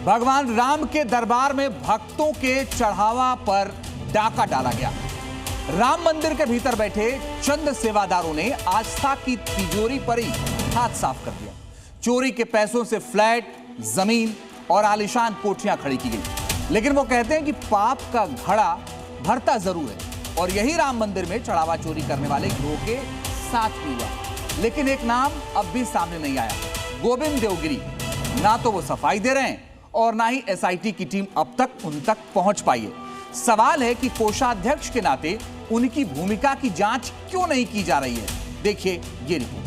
भगवान राम के दरबार में भक्तों के चढ़ावा पर डाका डाला गया। राम मंदिर के भीतर बैठे चंद सेवादारों ने आस्था की तिजोरी पर ही हाथ साफ कर दिया। चोरी के पैसों से फ्लैट, जमीन और आलीशान कोठियां खड़ी की गई। लेकिन वो कहते हैं कि पाप का घड़ा भरता जरूर है और यही राम मंदिर में चढ़ावा चोरी करने वाले गिरोह के साथ भी हुआ। लेकिन एक नाम अब भी सामने नहीं आया, गोविंद देवगिरी। ना तो वो सफाई दे रहे हैं और ना ही एसआईटी की टीम अब तक उन तक पहुंच पाई है। सवाल है कि कोषाध्यक्ष के नाते उनकी भूमिका की जांच क्यों नहीं की जा रही है। देखिए ये रिपोर्ट।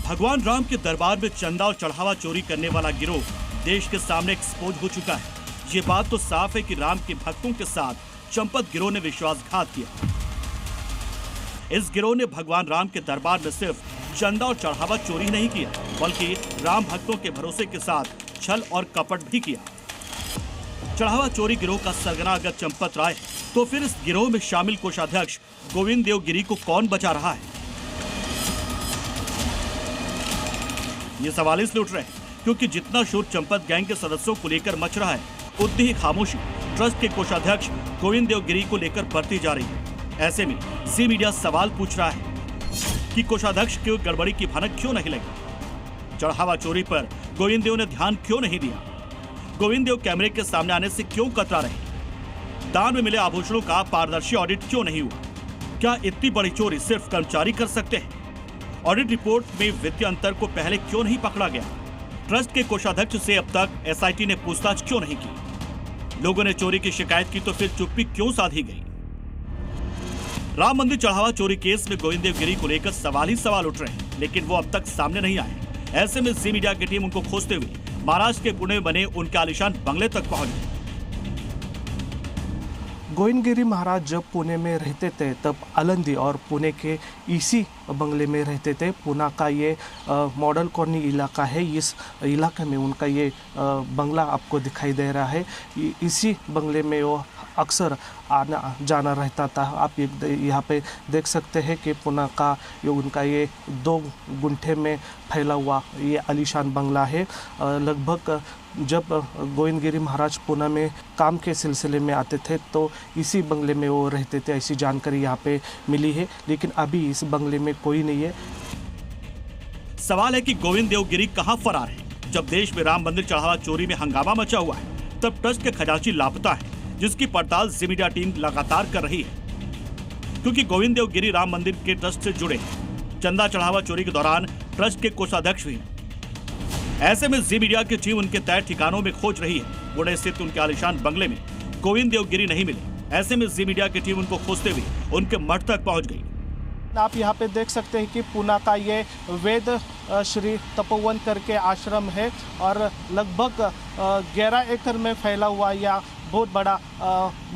भगवान राम के दरबार में चंदा और चढ़ावा चोरी करने वाला गिरोह देश के सामने एक्सपोज हो चुका है। ये बात तो साफ है कि राम के भक्तों के साथ चंपत गिरोह ने विश्वासघात किया। इस गिरोह ने भगवान राम के दरबार में सिर्फ चंदा और चढ़ावा चोरी नहीं किया, बल्कि राम भक्तों के भरोसे के साथ छल और कपट भी किया। चढ़ावा चोरी गिरोह का सरगना अगर चंपत राय है, तो फिर इस गिरोह में शामिल कोषाध्यक्ष गोविंद देवगिरी को कौन बचा रहा है? ये सवाल इसलिए उठ रहे हैं क्योंकि जितना शोर चंपत गैंग के सदस्यों को लेकर मच रहा है, उतनी ही खामोशी ट्रस्ट के कोषाध्यक्ष गोविंद देवगिरी को लेकर बढ़ती जा रही है। ऐसे में जी मीडिया सवाल पूछ रहा है कि कोषाध्यक्ष को गड़बड़ी की भनक क्यों नहीं लगी? चढ़ावा चोरी पर गोविंद देव ने ध्यान क्यों नहीं दिया? गोविंद देव कैमरे के सामने आने से क्यों कतरा रहे? दान में मिले आभूषणों का पारदर्शी ऑडिट क्यों नहीं हुआ? क्या इतनी बड़ी चोरी सिर्फ कर्मचारी कर सकते हैं? ऑडिट रिपोर्ट में वित्तीय अंतर को पहले क्यों नहीं पकड़ा गया? ट्रस्ट के कोषाध्यक्ष से अब तक एसआईटी ने पूछताछ क्यों नहीं की? लोगों ने चोरी की शिकायत की तो फिर चुप्पी क्यों साधी गई? राम मंदिर चढ़ावा चोरी केस में गोविंद देवगिरी को लेकर सवाल ही सवाल उठ रहे हैं, लेकिन वो अब तक सामने नहीं आए। ऐसे में जी मीडिया की टीम उनको खोजते हुए महाराष्ट्र के पुणे में बने उनके आलीशान बंगले तक पहुंच गई। गोविंदगिरी महाराज जब पुणे में रहते थे तब आलंदी और पुणे के इसी बंगले में रहते थे। पुणे का ये मॉडल कॉलोनी इलाका है, इस इलाके में उनका ये बंगला आपको दिखाई दे रहा है। इसी बंगले में वो अक्सर आना जाना रहता था। आप यहाँ पे देख सकते हैं कि पुणे का उनका ये 2 गुंठे में फैला हुआ ये आलीशान बंगला है। लगभग जब गोविंदगिरी महाराज पुणे में काम के सिलसिले में आते थे तो इसी बंगले में वो रहते थे, ऐसी जानकारी यहाँ पे मिली है। लेकिन अभी इस बंगले में कोई नहीं है। सवाल है कि गोविंद देवगिरी कहाँ फरार है? जब देश में राम मंदिर चढ़ावा चोरी में हंगामा मचा हुआ है, तब ट्रस्ट के खजांची लापता है, जिसकी पड़ताल जी मीडिया टीम लगातार कर रही है। क्योंकि गोविंद देवगिरी राम मंदिर के ट्रस्ट से जुड़े हैं। चंदा चढ़ावा चोरी के दौरान ट्रस्ट के कोषाध्यक्ष भी हैं। ऐसे में जी मीडिया की टीम उनके तय ठिकानों में खोज रही है। पुणे स्थित उनके आलीशान बंगले में गोविंद देवगिरी नहीं मिले। ऐसे में जी मीडिया की टीम उनको खोजते हुए उनके मठ तक पहुंच गई। आप यहाँ पे देख सकते हैं कि पुणे का ये वेद श्री तपोवन करके आश्रम है और लगभग 11 एकड़ में फैला हुआ यह बहुत बड़ा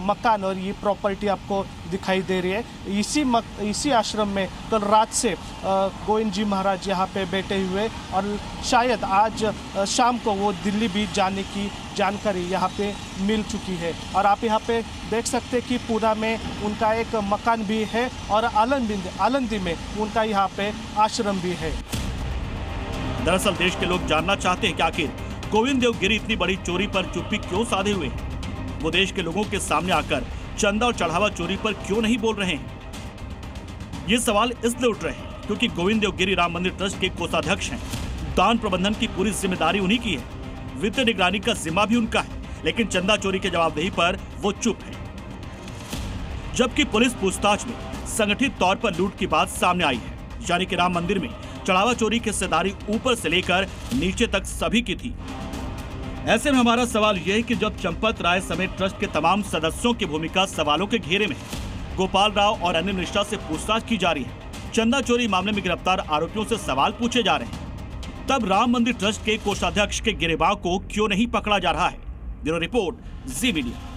मकान और ये प्रॉपर्टी आपको दिखाई दे रही है। इसी आश्रम में कल रात से गोविंद जी महाराज यहाँ पे बैठे हुए और शायद आज शाम को वो दिल्ली भी जाने की जानकारी यहाँ पे मिल चुकी है। और आप यहाँ पे देख सकते हैं कि पुणे में उनका एक मकान भी है और आलंदी में उनका यहाँ पे आश्रम भी है। दरअसल देश के लोग जानना चाहते हैं कि आखिर गोविंद देवगिरी इतनी बड़ी चोरी पर चुप्पी क्यों साधे हुए हैं? वो देश के लोगों के सामने आकर चंदा और चढ़ावा चोरी पर क्यों नहीं बोल रहे हैं? ये सवाल इसलिए उठ रहे हैं क्योंकि गोविंद देवगिरी राम मंदिर ट्रस्ट के कोषाध्यक्ष हैं। दान प्रबंधन की पूरी जिम्मेदारी उन्हीं की है, वित्तीय निगरानी का जिम्मा भी उनका है, लेकिन चंदा चोरी के जवाबदेही पर वो चुप है। जबकि पुलिस पूछताछ में संगठित तौर पर लूट की बात सामने आई है, यानी कि राम मंदिर में चढ़ावा चोरी की हिस्सेदारी ऊपर से लेकर नीचे तक सभी की थी। ऐसे में हमारा सवाल यह है कि जब चंपत राय समेत ट्रस्ट के तमाम सदस्यों की भूमिका सवालों के घेरे में, गोपाल राव और अन्य मिश्रा से पूछताछ की जा रही है, चंदा चोरी मामले में गिरफ्तार आरोपियों से सवाल पूछे जा रहे हैं, तब राम मंदिर ट्रस्ट के कोषाध्यक्ष के गिरबाव को क्यों नहीं पकड़ा जा रहा है? ब्यूरो रिपोर्ट, जी मीडिया।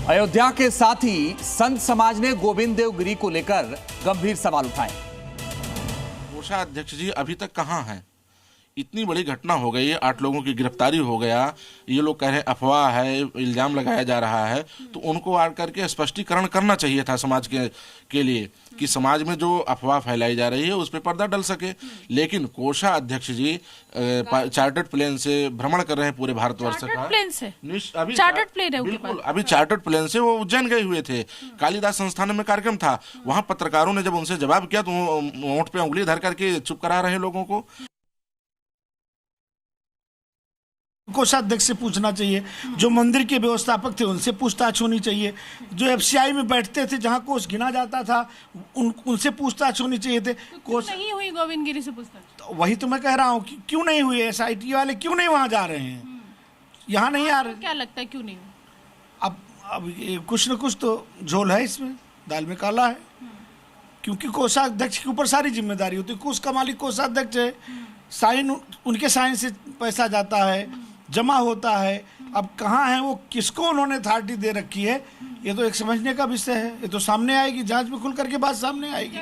अयोध्या के साथ ही संत समाज ने गोविंद देवगिरी को लेकर गंभीर सवाल उठाए। कोषाध्यक्ष जी अभी तक कहां हैं? इतनी बड़ी घटना हो गई, 8 लोगों की गिरफ्तारी हो गया, ये लोग कह रहे हैं अफवाह है, इल्जाम लगाया जा रहा है, तो उनको आकर के स्पष्टीकरण करना चाहिए था समाज के लिए कि समाज में जो अफवाह फैलाई जा रही है उस पर पर्दा डल सके। लेकिन कोषा अध्यक्ष जी चार्टर्ड प्लेन से भ्रमण कर रहे हैं पूरे भारतवर्ष का। प्लेन से अभी चार्टर्ड प्लेन है उनके बिल्कुल, अभी चार्टर्ड प्लेन से वो उज्जैन गए हुए थे, कालिदास संस्थान में कार्यक्रम था, वहां पत्रकारों ने जब उनसे जवाब किया तो वो होंठ पे उंगली धर करके चुप करा रहे लोगों को। कोषाध्यक्ष से पूछना चाहिए, जो मंदिर के व्यवस्थापक थे उनसे पूछताछ होनी चाहिए, जो एफसीआई में बैठते थे जहां कोष गिना जाता था उनसे पूछताछ होनी चाहिए थे। कोष नहीं हुई गोविंद गिरी से पूछताछ? तो वही तो मैं कह रहा हूँ कि क्यों नहीं हुई, एसआईटी वाले क्यों नहीं वहां जा रहे हैं, यहाँ नहीं आ रहे। क्या लगता है क्यों नहीं हुई? अब कुछ न कुछ तो झोल है इसमें, दाल में काला है, क्योंकि कोषाध्यक्ष के ऊपर सारी जिम्मेदारी होती है। कोष का मालिक कोषाध्यक्ष है, साइन उनके साइन से पैसा जाता है, जमा होता है। अब कहाँ है वो, किसको उन्होंने अथॉरिटी दे रखी है, ये तो एक समझने का विषय है। ये तो सामने आएगी, जांच में खुल करके बात सामने आएगी।